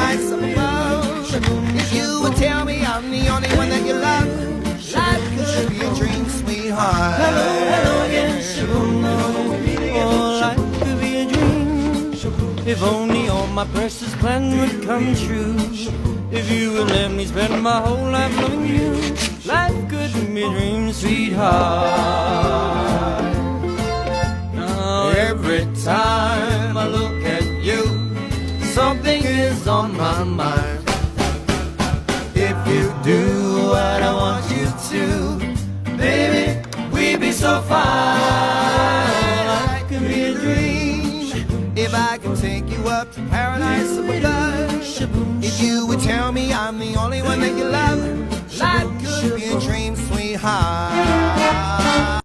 paradise up above. If you would tell me I'm the only one that you love, life could be a dream, sweetheart. Hello, hello again, shaboom. Oh, life could be a dream. If only all my precious plans would come true. If you would let me spend my whole life loving you, life could be a dream, sweetheart. Now every time I look at you, something is on my mind. If you do what I want you to, baby, we'd be so fine. Life could be a dream. If I could take you up to paradise up above. If you would tell me I'm the only one that you love, life could be a dream, sweetheart.